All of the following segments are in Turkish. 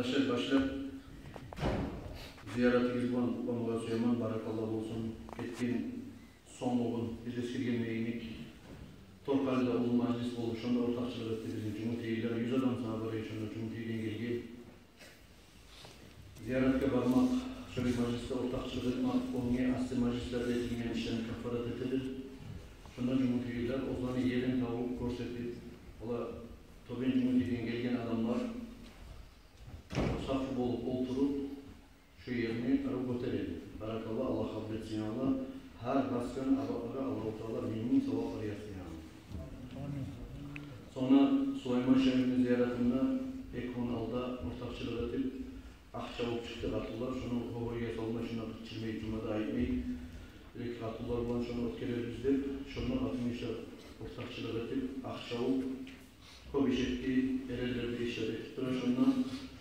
Kardeşler başlar ziyaretimiz var. Onlara Süleyman barakallahu olsun. Etkin son olun. Biz eskirgen neynik. Torkal'da ulu meclis oluşunda ortakçılık etti bizim Cumhuriyet'lere. 100 adam sahabeleri yaşında Cumhuriyet'den gelgi. Ziyaretke varmak, şöyle mecliste ortakçılık etmek, onye asli meclislerde edilmeyen işlerini kafarat edilir. Şunda Cumhuriyet'ler o zaman yerin tavuk korsetip, ola Tobin Cumhuriyet'den gelgen adamlar safı bolup oturup şu yerini arı götürelim. Barakallah Allah kabul etsin Allah. Her baskın abaklara Allah-u Teala mümin sevapları yazsın yani. Sonra Süleyman Şehri'nin ziyaretinde Ekon-al'da ortakçılık edip Akçavuk çıktı katıllar. Şunu Hovoy'a salma, şuna çilmeyi cümlede ayetmeyi ilk katıllar olan şunu ötkeler bizde. Şunu atmışa ortakçılık edip Akçavuk Kobişetki erelerde işleri tutturan şundan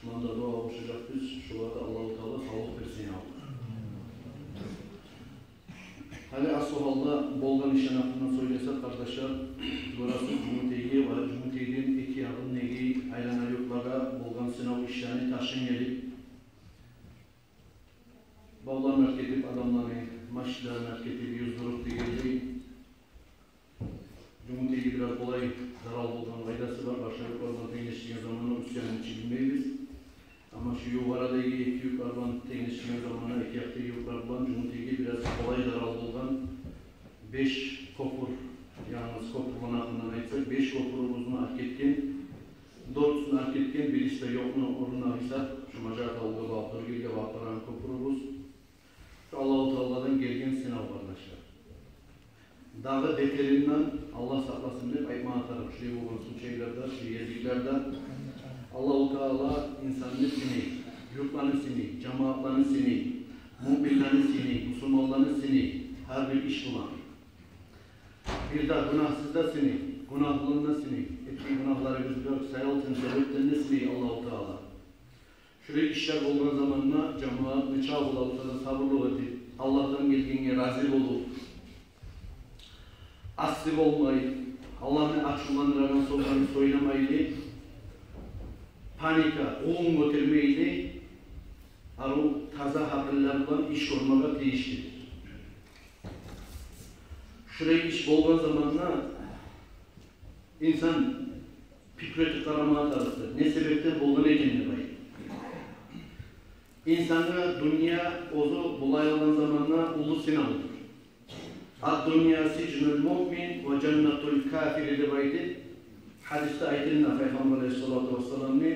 manda dua oluşacak biz. Şurada Allah-u Teala sağlık versin ya. Hali asıl halda bolgan işen hakkında söylesek kardeşler, burası Cumhuriyet'e ve Cumhuriyet'in iki yakın negi aylana yurtlara bolgan sınav işlerini taşın gelip Bağlar merkezip adamları, maçlar merkezip yüzdürüp diye Cumhuriyet'e biraz kolay zarar bolgan faydası var. Başarı yukarıdan tenleştiğin zamanı üstyanın içi bilmeyiz. Ama şu yukarıda iki yukarıdan tenleştiğin zamanı iki yakta yukarıdan Cumhuriyet'e biraz kolay zarar bolgan 5 kopur, yalnız kopurun hakkından aytsak 5 kopurun uzun hak etken 4'sünü hak etken birisi de yokunu oruna aytsak şu Macar Tavlu'da bağıptır, gelge bağıptıran kopurumuz Allah-u Teala'dan gelgen sınav kardeşler. Dağı beterinden Allah saklasın deyip aytma atarım. Şuraya bulun su şeylerde, şu yeziklerde Allah-u Teala insanını siney, yurtlarını siney, cemaatlarını siney, müminlerini siney, Müslümanlarını siney, her bir iş bulan. Bir daha günahsızda siney, günahlılığında siney, ettiği günahları yüzüyor, sayaltın, sebeplerini siney Allah-u Teala. Şuraya işler olduğu zamanla cemaat, nıçağı bulalım, sabırlı edip, Allah'tan geldiğine razı olup, asıl olmayı, Allah'ın açılanlarına soğuğunu soylamaydı, panika, oğun götürmeydi, arı taza haberlerden iş olmağa değişti. Şuraya iş olduğu zamanla insan fikreti karamaya tarafı, ne sebepten olduğunu kendine bayır. İnsanı dünya ozu bulay olan zamanla ulu sınavıdır. Ad-dünya sicnul mu'min ve cennetul kafir de baydı. Hadiste ayetinde Peygamber Aleyhisselatü Vesselam'ın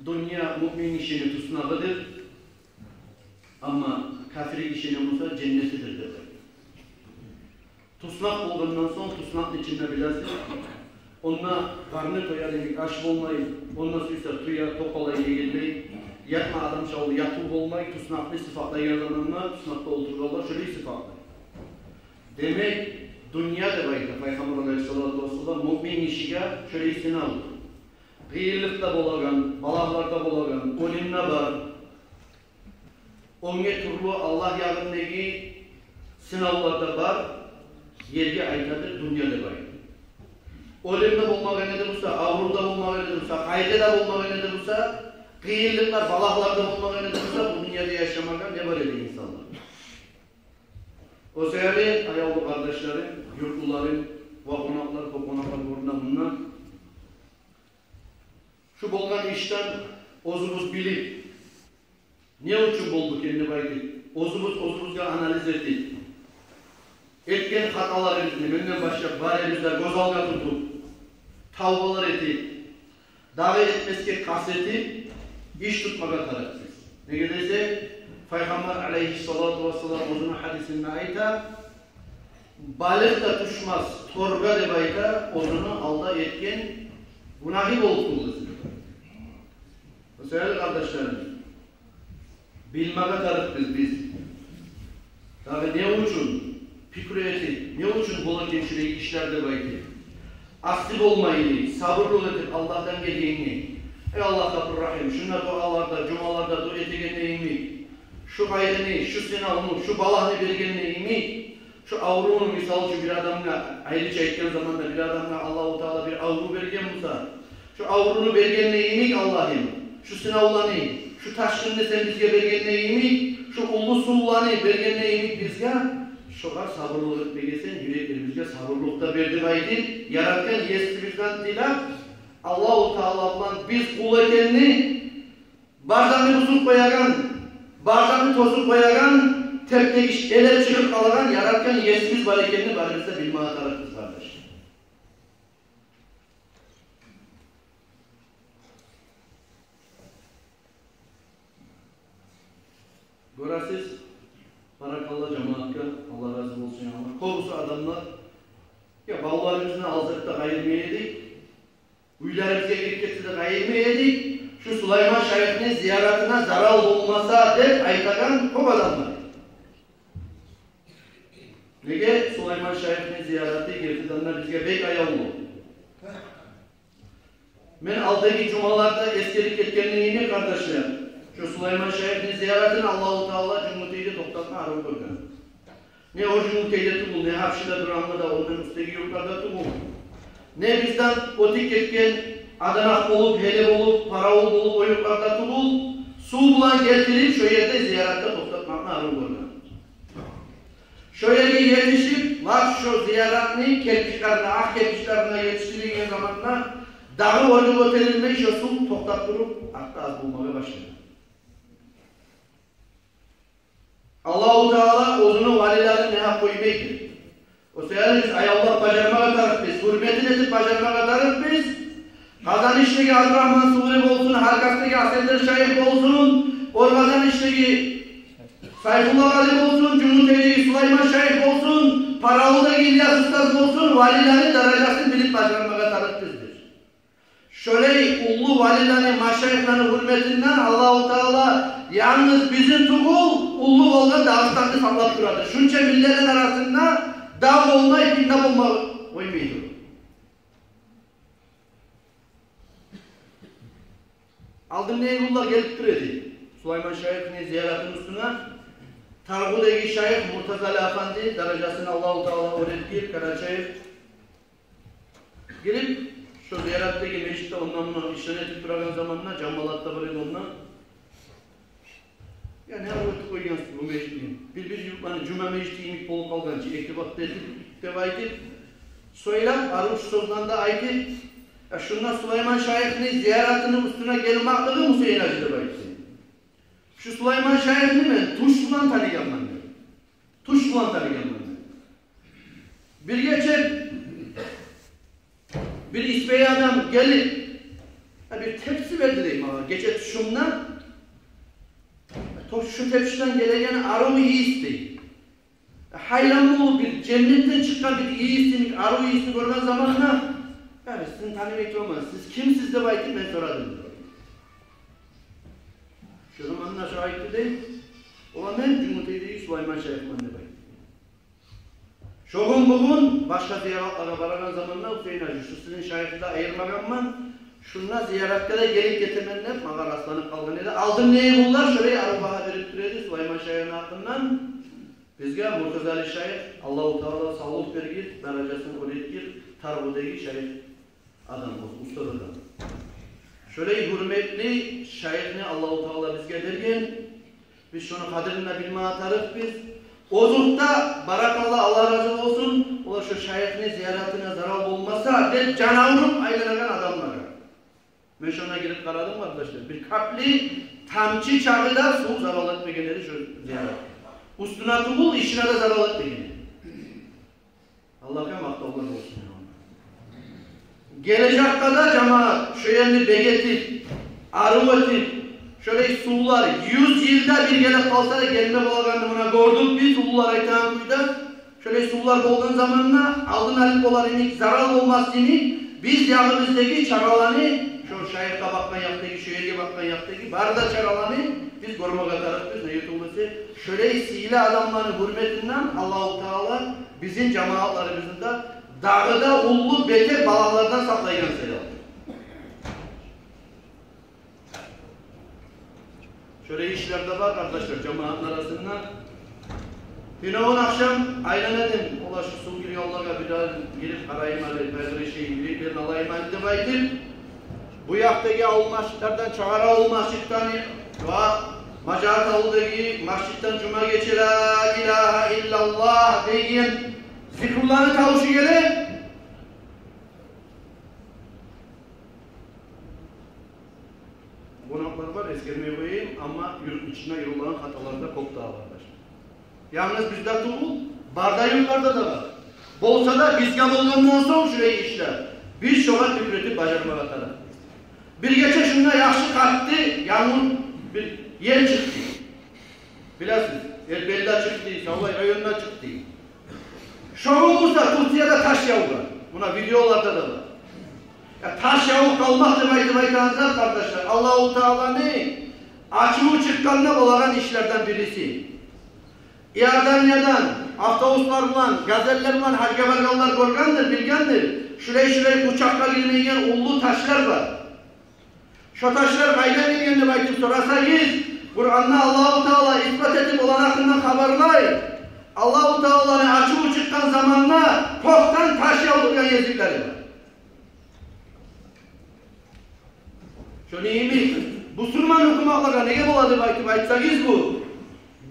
dünya mümin işini tutsunağıdır ama kafir işini olsa cennetidir dedi. Tutsunak olduğundan sonra tutsunakın içinde bilesin. Onunla karnı toyar, aşık olmayı, onunla suysa tuya, topalayı yedirmeyi, yatma adam şahı, yatıp olmayı, tutsunaklı sıfatla yazanlarına tutsunakta otururlar, şöyle sıfatla. Demek dünya da bayda Peygamber Aleyhisselatü Vesselam mümin işine şöyle sınav. Gıyırlıkta bolagan, balaklarda bolagan, ölümle var. Onge türlü Allah yarındaki sınavlarda var. Yerge aytadır, dünyada bayda. Ölümde bulmağa nedir olsa, avruda bulmağa nedir olsa, kayda bulmağa nedir olsa, gıyırlıklar, balaklarda bulmağa nedir olsa, bu dünyada yaşamağa ne var edi insanlar. O sebeple ayağlı kardeşlerim, yurtluların ve konaklar uğruna bunlar şu bolgan işten ozumuz bilip ne için bulduk kendine baydı? Ozumuzga analiz ettik. Etken hatalarımızı önden başlayıp baremizde gözalga tutup tavbalar ettik. Davet etmesine kastetip iş tutmağa taraftayız. Ne gedeyse Peygamber Aleyhisselatü Vesselam uzun hadisinde ayta balık da tuşmaz, torga de bayta uzunu alda etken günahı bol kullasın. Mesela kardeşlerim, bilmeye tarıftayız biz. Tabi ne için? Fikriyeti, ne için bulan şuraya işlerde bayta? Asıl olmayı, sabırlı edip Allah'tan geldiğini, ey Allah Kapır Rahim, şunlar dualarda, cumalarda dua etegenliğimi, şu hayrını, şu sınavını, şu balağını belgenliğimi, şu avrunu misal şu bir adamla ayrı çektiğin zaman da bir adamla Allah-u Teala bir avru belgen olsa, şu avrunu belgenliğimi Allah'ım, şu sınavlarını, şu taşkınını sen bizge bergenleyimi, şu ulu suğularını bergenleyimi bizge, şoğa sabırlılık belirsen, yüreklerimizge sabırlılık da verdi baydı. Yaratken yestimizden dilap, Allah-u Teala'dan biz kul ekenini, barzanı buzuk koyagan, barzanı tozuk koyagan, teptegiş ele çıkıp kalagan, yaratken yesimiz var ekenini barımızda bilmeye tarafız kardeş. Görəsiz, barakallah cemaatka, Allah razı olsun ya. Korusu adamlar, ya bağlarımızın alzakta gayırmayaydık, uylarımıza girip de gayırmayaydık, şu Süleyman Şayık'ın ziyaretine zarar olmasa de aytagan çok adamlar. Nege Süleyman Şayık'ın ziyareti girdiğinde bizge bek ayağım oldu. Ben aldaki cumalarda eskilik etkenliğini kardeşler, şu Süleyman Şayık'ın ziyaretini Allah-u Teala Cumhuriyeti toplatma arı koygan. Ne o Cumhuriyeti tutul, ne Hapşi'de duranlı da onların üstteki yurtlarda tutul. Ne bizden otik etken adanak olup, hele olup, para olup, o yurtlarda tutul. Su bulan getirip şu yerde ziyarette toplatmakla arı koygan. Şöyle yetişip, var şu ziyaretini kerpiçlerine, ah kerpiçlerine yetiştirildiği zamanla dağı oyunu otelinmeyi şu su toplat durup hatta az bulmaya başladı. Allah-u Teala ozunu valilerin neha koymaydı. O sefer biz ayallah bacarmak atarız biz, hürmetin edip bacarmak atarız biz. Kazanıştaki Abdurrahman Suğrib olsun, Halkas'taki Asender Şayık olsun, Orgazanıştaki Sayfullah Ali olsun, Cumhuriyeti Süleyman Şayık olsun, Paralı'daki İlyas Ustaz olsun, valilerin derecesini bilip bacarmak atarız bizdir. Şöyle ulu valilerin, maşayıkların hürmetinden Allah-u Teala yalnız bizim tukul, ulu olan Dağıstan'ı sallat duradır. Şunca milletin arasında dağ olmayıp bindap olma koymaydı. Aldım neyi kullar gelip duredi. Süleyman Şayık'ın ziyaretinin üstüne Targu'daki Şayık Murtazali Efendi derecesini Allah-u Teala öğretir, Karaçayır gelip şu ziyaretteki meşritte ondan işlenetip duran zamanına Camalatta böyle ondan ya ne avratı koygansın bu meşritliğin. Bir yurtlarını cüme meşritti imik bolu kalgançı ektibatta edip, devaytip söylem, arıç sözden de aytip ya şundan Süleyman Şayık'ın ziyaretinin üstüne gelmekliği Hüseyin Hacı devaytip. Şu Süleyman Şayık'ını ben tuş bulan tanıyan ben. Tuş bulan tanıyan ben. Bir geçip bir isbeyi adam gelip bir tepsi verdireyim ama gece tuşumdan şu tepsiden geleceğini arı iyi isteyin. Hayranlı olup bir cennetten çıkan bir iyi isteyin, arı iyi isteyin görmen zamanla yani sizin tanımayı olmaz. Siz kimsiz de baytı ben soradım. Şu zamanlar şu ayıktı değil. Olan ben Cumhuriyeti Süleyman Şayık'ın ne baytı. Şoğun bugün başka ziyaretlara baragan zamanla Hüseyin Hacı şu sizin şayıkında ayırmaganman şunla ziyaretlere gelip getirmenler mağar aslanıp kalgan edi. Aldım neyi bunlar şöyle arıbaha verip duredi Süleyman Şayık'ın hakkından bizge Murtazali Şayık Allah-u Teala sağlık vergir, derecesini öğretir, Tarbu'daki Şayık adam olsun, ustad adam. Şöyle hürmetli Şayık'ını Allah-u Teala bizge derken biz şunu kadirine bilmeye atarız biz. Ozukta barakallah Allah razı olsun, o şu Şayık'ın ziyaretine zarar olmasa de canavurup ayrılagan adamlara. Ben şuna girip karadım arkadaşlar. Bir kapli tamçı çağıda su zarar etmeyenleri şu ziyaret. Üstüne tuğul işine de zarar etmeyenleri. Allah'a maktallar olsun. Gelecek kadar cemaat şu yerini begetip, arıvatip, şöyle sular 100 yılda bir gelip kalsa da gelme bulaganımına gördük biz ulular aytan kuyda. Şöyle sular dolduğun zamanla aldın alıp olarını zarar olmaz demek. Biz yanımızdaki çaralanı şu Şayık'a bakman yaptığı, şu yere bakman yaptığı barda çaralanı biz görmek atarız biz ne yutulması. Şöyle sihirli adamların hürmetinden Allah-u Teala bizim cemaatlarımızın da dağda ullu beter bağlardan saklayan selam. Şöyle işler de var arkadaşlar cemaatler arasında. Yine on akşam aylanedin. Ola şu sulgir yollara bir daha girip arayım alayım. Bezre şeyi biriklerini alayım alayım de baytip. bu yaktaki avul masjidlerden çağır avul masjidden ve Macar avudaki masjidden cuma geçir la ilahe illallah deyin zikrullahını tavuşu gelir. Bu noktalar var eskermeye koyayım ama yurt içine yürülen hatalarda çok daha var. Yalnız bizde tuğul, barda yurtlarda da var. Bolsa da bizge bulgandan sonra şurayı işler. Biz şoğa tükretip bacarmak atarız. Bir gece şunda yaxşı kalktı, yağmur bir yer çıktı. Bilasınız, Erbel'de çıktı, Savay rayonunda çıktı. Şoğa olursa Türkiye'de taş yağı var. Buna videolarda da var. Ya taş yağı kalmak demekti baytanızlar kardeşler. Allah-u Teala ne? Açığı çıkkanına olaran işlerden birisi. İordanya'dan, avtobuslarla, gazellerle hacgeberganlar görgandır, bilgendir. Şuraya uçakla girmeyen ullu taşlar var. Şu taşlar kayda geldiğinde belki sorarsanız, Kur'an'da Allah-u Teala ispat edip olan hakkında haberlay. Allah-u Teala'nın açığı çıkan zamanla koktan taş yavruyan yazıkları var. Şöyle iyi mi? Bu Müslüman okumaklara neye boladı belki baytsanız bu?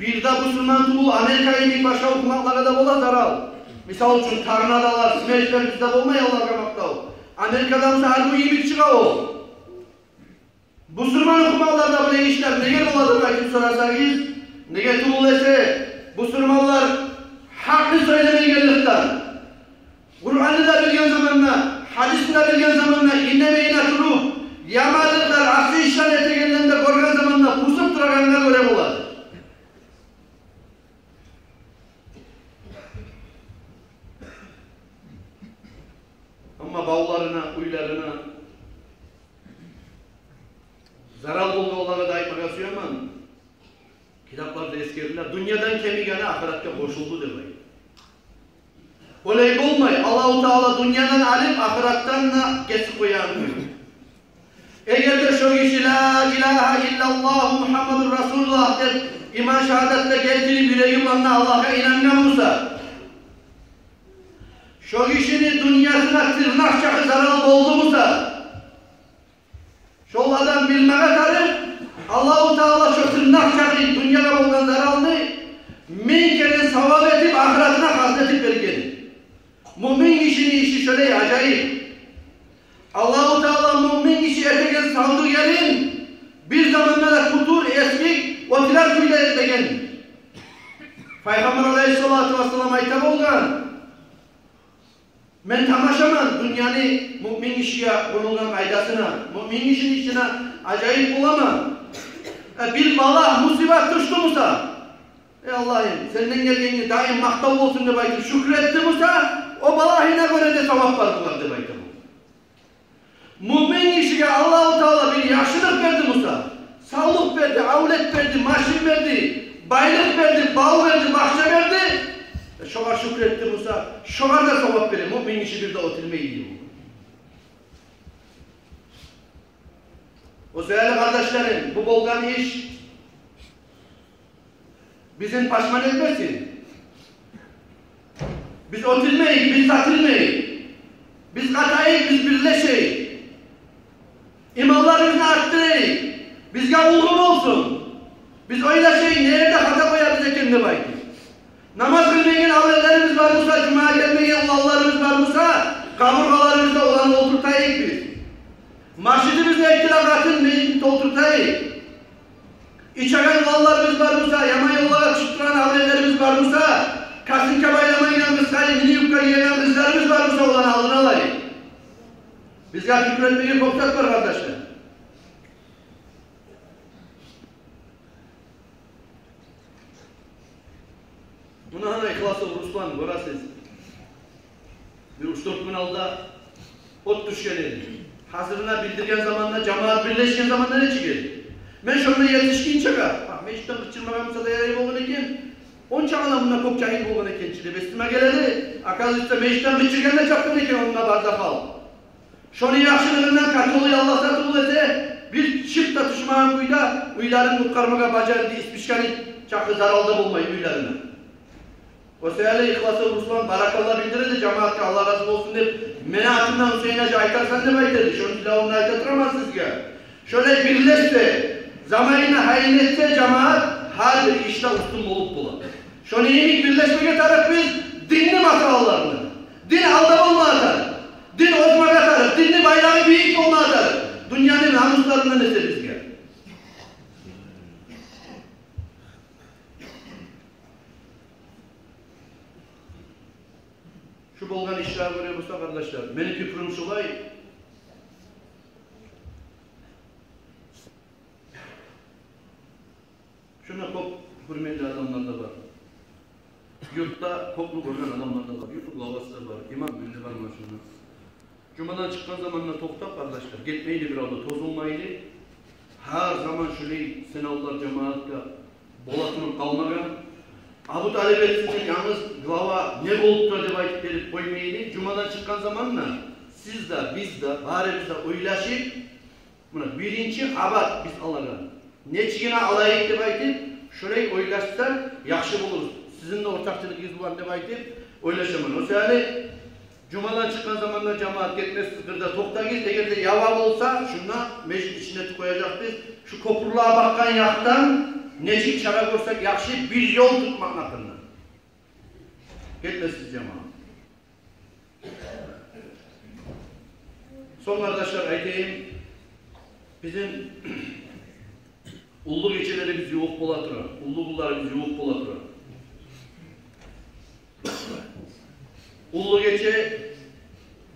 Bir de Müslüman tuğul Amerika'yı başka okumaklara da bola zaral. Misal için Tarnadalar, Simeçler bizde olmaya Allah'a o. Amerika'dan her bu iyi bir çıka o. Müslüman okumaklarda bu ne işler? Neye boladı belki sorarsanız? Neye tuğul ise Müslümanlar hakkı söylemeye geldikten. Kur'an'ı da bilgen zamanla, hadisini de bilgen zamanla innemeyine turup yamadıklar, aksi işler etegenlerinde korkan zamanla pusup duraganlar göre boladı. Ama bağlarına, uylarına zarar buldu olanı dahi bakasıyor ama kitaplarda eskerdiler. Dünyadan kemigane ahirette koşuldu demeyin. Öyle olmayın. Allah-u Teala dünyadan alıp ahiretten kesip koyan. Eğer de şu kişi la ilahe illallah Muhammedur Resulullah der iman şehadetle getirip yüreğimle Allah'a inanmıyor olsa şu kişinin dünyasına tırnak çakı zarar oldu musa şu adam bilmeye tarif Allah-u Teala şu tırnak çakı dünyada olan zararını min kere savab edip ahiretine hazretip vergen. Mümin kişinin işi şöyle acayip. Allah-u Teala mümin kişi etegen saldığı yerin bir zamanlara kutur, eskik, otiler kuyla etmegen. Peygamber Aleyhisselatü Vesselam aytab olgan. Men tamaşaman dünyanı mümin kişiye bulungan aydasına, mümin kişinin içine acayip bulamam. Bir bala musibet düştü musa, Allah'ım senden geldiğini daim maktav olsun de belki şükretti musa, o balahine göre de sevap var bunlar de belki. Mümin kişiye Allah-u Teala bir yaşlılık verdi musa, sağlık verdi, avlet verdi, maşin verdi, baylık verdi, bağ verdi, bahçe verdi. Şoğa şükretti Musa, şoğa da sevap verir. Mümin işi bir de oturmayı yiyor. O değerli kardeşlerim, bu bolgan iş bizim paşman etmesin. Biz oturmayız, biz satılmayız. Biz katayız, biz birleşeyiz. İmamlarımızı arttırayız. Bizge uygun olsun. Biz öyle nerede hata koyar bize kendi baydı. Namaz kılmayan avretlerimiz var Musa, Cuma'ya gelmeyen Allah'larımız var Musa, kaburgalarımızda olan oturtayık biz. Masjidimizde iktilakatın meclisinde oturtayık. İçeren Allah'larımız var Musa, yama yollara çıktıran avretlerimiz var Musa, Kasım baylamayla kıskayı, mini yukka yiyen kızlarımız var Musa olan alın alayım. Bizge hükretmeye kopsak var kardeşler. Buna hana İhlas-ı Ruslan, görəsiniz. Bir 3-4 gün alda ot düşkeni. Hazırına bildirgen zamanla, cemaat birleşken zamanla ne çıkıyor? Ben şöyle yetişkin çıkar. Meşitten kıçırmağımıza da yarayıp olun eken, 10 çağına buna çok cahil olun eken çile. Besime geleli, akaz üstte meşitten kıçırgen de çaktın eken onunla barda kal. Şunu yaşlılığından katı oluyor, Allah satı ol ete, bir çift tatışmağın kuyda, uyların mutkarmaga bacardı, ispişkani çakı zaralda bulmayı uylarına. O sebeple İhlas-ı Ruslan barakallah bildirirdi cemaatte Allah razı olsun deyip Mene atından Hüseyin Hacı aytarsan dep aytadi. Şonu tilawını ayta turaman sizge. Şöyle birleşse, zamanına hayin etse cemaat her bir işte ustun bolup bolar. Şonu yenik birleşmeye taraf biz dinli masallarını, din aldam olma atar, din ozmak atar, dinli bayrağı büyük olma atar. Dünyanın namuslarından ese bizge. Şu bolgan işler görüyor musun kardeşler? Benim fikrim şulay. Şuna çok hürmetli adamlar da var. Yurtta koplu koyan adamlar da var. Yurtta lavası da var. İmam önünde var maşına. Cuma'dan çıkan zamanla toktap kardeşler. Gitmeydi bir alda, tozulmaydı. Her zaman şöyle senavlar cemaatle bolatının kalmagan. Abu Talib etsinler yalnız glava ne olup da debait verip koymaydı. Cuma'dan çıkan zamanla siz de biz de bari biz de oylaşıp birinci abat biz alagan. Neçigine alayık debaitip şöyle oylaşsak yaxşı buluruz. Sizinle ortakçılık var debaitip oylaşaman. O sebeple Cuma'dan çıkan zamanlar cemaat gitmez sıkırda tokta git. Eğer de yavam olsa şuna meclis içine koyacak biz. Şu kopurluğa bakkan yaktan necik çara görsek yaxşı bir yol tutmak hakkında. Gitmesiz cemaat. Son kardeşler aytayım. Bizim ullu geçeleri biz yoğuk bolatıra. Ullu kulları biz yoğuk bolatıra. Ullu gece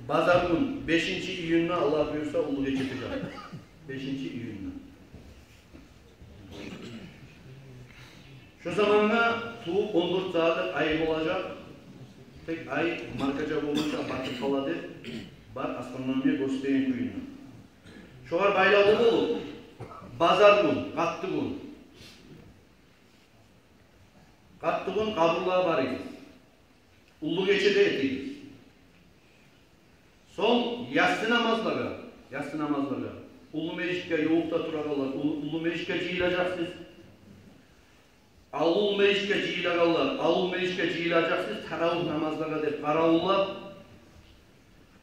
Bazar gün 5. iyun'na Allah buyursa ullu gece çıkacak. 5. iyun'na. Şu zamanla tuğup 14 saatlik ayı olacak. Tek ay markaca olunca bakıp kaladı. Bar astronomiye gösterin kuyunu. Şu var baylalı olur. Bazar gün, kattı gün. Kattı gün kaburluğa varıyız. Ullu geçede etiyiz. Son yatsı namazlara, Ulu Meclis'e yoğukta turarlar, Ulu Meclis'e ciyilacaksınız. Ulu Meclis'e ciyilacaksınız, Ulu Meclis'e ciyilacaksınız, taravih namazlara der, karavullar.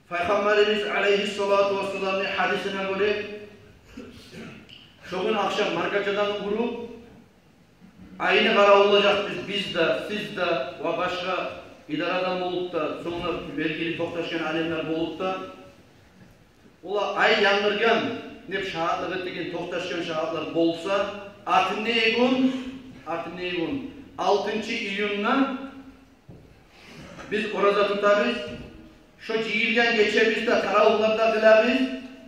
Peygamberimiz aleyhissalatu vesselam'ın hadisine göre şu gün akşam markacadan vurup aynı karavulacak biz de, siz de ve başka idaradan olup da sonra belgili toktaşkan alemler olup da ola ay yanırgan ne şahatlık ettiğin toktaşkan şahatlar bolsa artı ne egun 6. iyun'na biz orada tutarız şu cihilgen geçeriz de taravullarda kılabız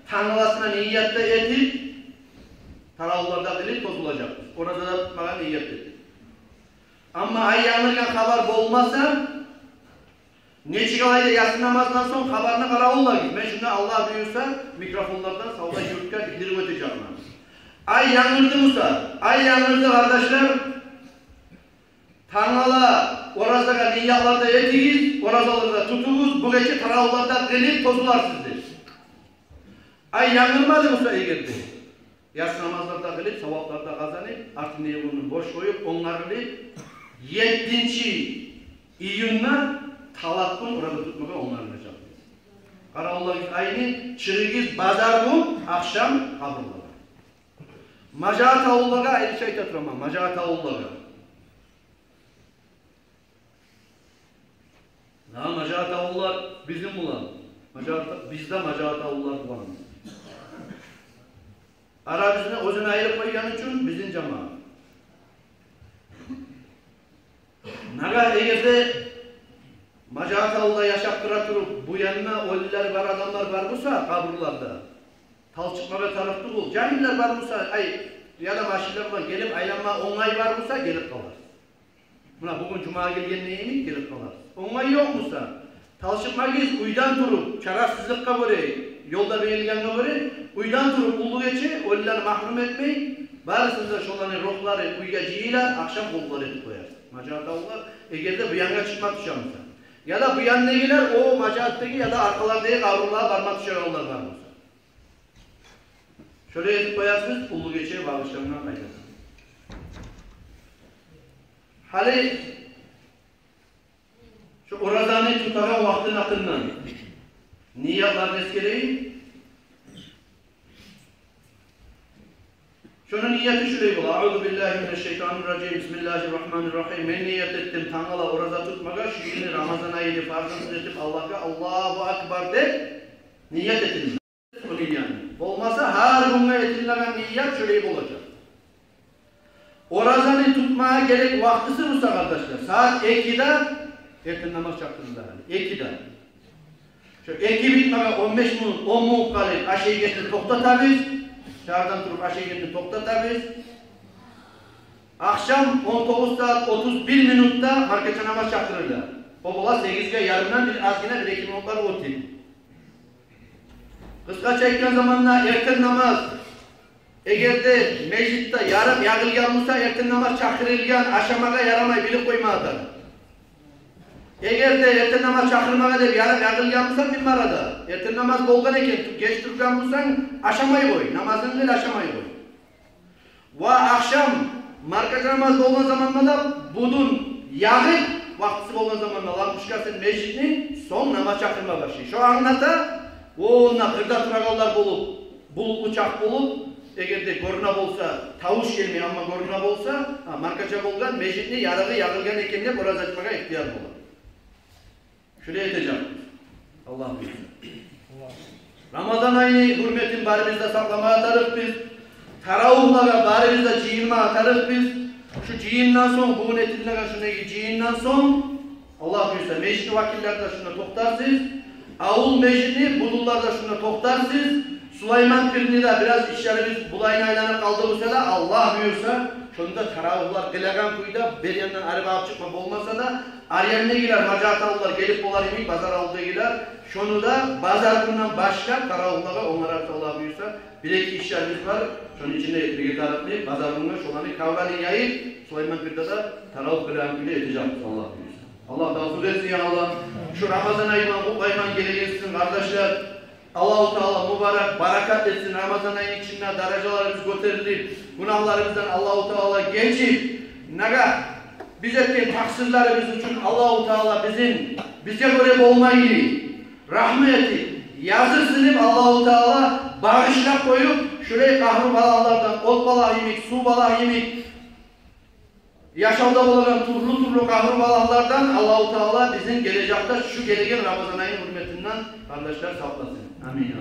tanrılasına niyetle etip taravullarda kılıp bozulacak. Orada da tutmaya niyet ettik. Ama ay yanırgan haber bolmasa neçik ayda yatsı namazdan son haberine karavulla git. Ben şimdi Allah buyursa mikrofonlardan savda yurtka bildirip öteceğim. Ay yanırdı Musa. Ay yanırdı kardeşler. Tanrıla orazaga niyyalarda etiyiz, orazalarda tutuyuz. Bu gece taravullarda kılıp tozular sizdir. Ay yanırmadı Musa eğerdi. Yatsı namazlarda kılıp, savaplarda kazanıp, artık neye bunu boş koyup, onları 7. iyun'na talakkın orada tutmaya onların olacak. Karavullar aynı çırıgiz bazar gün akşam kabırlar. Macaat avullara ayrı şey tutramam. Macaat avullara. Ha macaat avullar bizim ulan. Bizde macaat avullar var. Arabisine özünü ayrı koygan için bizim cemaat. Naga eğerde Macaat avulda yaşap durup bu yanına oliler var adamlar var mısa kaburlarda. Talçıklara taraflı bul. Cahiller var mısa ay ya da maşinler var gelip aylanma onay var mısa gelip kalar. Buna bugün cuma gelgen neymiş gelip kalar. Onay yok musa? Talçıkma giz uydan durup çarasızlıkka göre yolda beğenilgenine göre uydan durup ulu geçi olileri mahrum etmeyin. Barısında şolanın ruhları uyga ciyiler akşam kolları edip koyar. Macaat avullar egerde bu yanga çıkmak düşer mısa? Ya da bu yandakiler o macaattaki ya da arkalardaki kavrulluğa varmak düşer onlar var mı? Şöyle edip koyarsınız, ulu geçeye bağışlarından kaydırın. Hali şu orazanı tutaran vaktin akından Niyetlerini eskeleyin. Şunun niyeti şuraya bul. Euzubillahimineşşeytanirracim. Bismillahirrahmanirrahim. Men niyet ettim Tanrı'la oraza tutmaga, şu günü Ramazan ayını farzını etip Allah'a Allahu Akbar de niyet edin. Olmasa her günge etililen niyet şuraya bulacak. Orazanı tutmaya gerek vaktisi bu kardeşler. Saat 2'de erken namaz çaktığında. 2'de. Şu 2 bitmeye 15 minut, 10 minut kalıp aşağı getirip toktatabız. Çağırdan durup aşağı getirip toktatabız. Akşam 19 saat 31 minutta markete namaz çaktırırlar. O bola 8'e yarımdan bir az yine bir 2 minutlar otur. Kıska çekken zamanla erken namaz eğer de meclitte yarım yağılgan olsa erken namaz çakırılgan aşamaga yaramay bilip koymalıdır. Eğer de erken namaz çakırmaga deb yarım yağılgan olsa bir arada. Erken namaz bolgan eken geç turgan olsan aşamay koy. Namazını kıl aşamay koy. Ve akşam marka namaz bolgan zamanla da budun yağıp vaktisi bolgan zamanla lampushkasın meclitini son namaz çakırma başlıyor. Şu anlata ona kırda turagallar bulup bulutlu çak bulup eğer de görüne bolsa tavuş gelmiyor ama görüne bolsa markaça bolgan meclitini yarığı yağılgan eken de biraz açmaga ihtiyar olur. Şuraya edeceğim. Allah bilir. Ramazan ayını hürmetin barımızda saklamaya atarız biz. Taravihlara barımızda ciyinme atarız biz. Şu ciyindan son, bugün etilene şundaki ciyindan son Allah bilirse meclis vakillerde şuna toktarsız. Avul meclini budullarda şuna toktarsız. Süleyman Pirni de biraz işlerimiz bulayına aylanıp kaldı bu sene Allah buyursa şunda taravihlar kılagan kuyda bir yandan araba alıp çıkmak olmasa da Aryan'da girer, Macatalılar gelip olar yemeği, bazar aldığı girer. Şunu da bazar gününden başlar, taravihlara onlara Allah buyursa bir iki işlerimiz var. Şunun içinde bir taraflı, bazar gününe şulanı kavgalı yayıp Süleyman Pir'de de taravih kılagan kuyda edeceğiz Allah buyursa. Allah tavsiye etsin ya Allah. Şu Ramazan ayından bu ayından geleceksin kardeşler. Allah-u Teala mübarek, barakat etsin. Ramazan ayının içinde derecelerimiz götürülüp, günahlarımızdan Allah-u Teala geçip, biz etken taksirlerimiz için Allah-u Teala bize göre olmayı, rahmeti, yazı silip Allah-u Teala bağışla koyup, şuraya kahru balalardan, ot balığı yemek, su balığı yemek, yaşamda bulunan turlu kahru balıklardan Allah-u Teala bizim gelecekte şu gelegen Ramazan ayının hürmetinden kardeşler saklasın. Amin.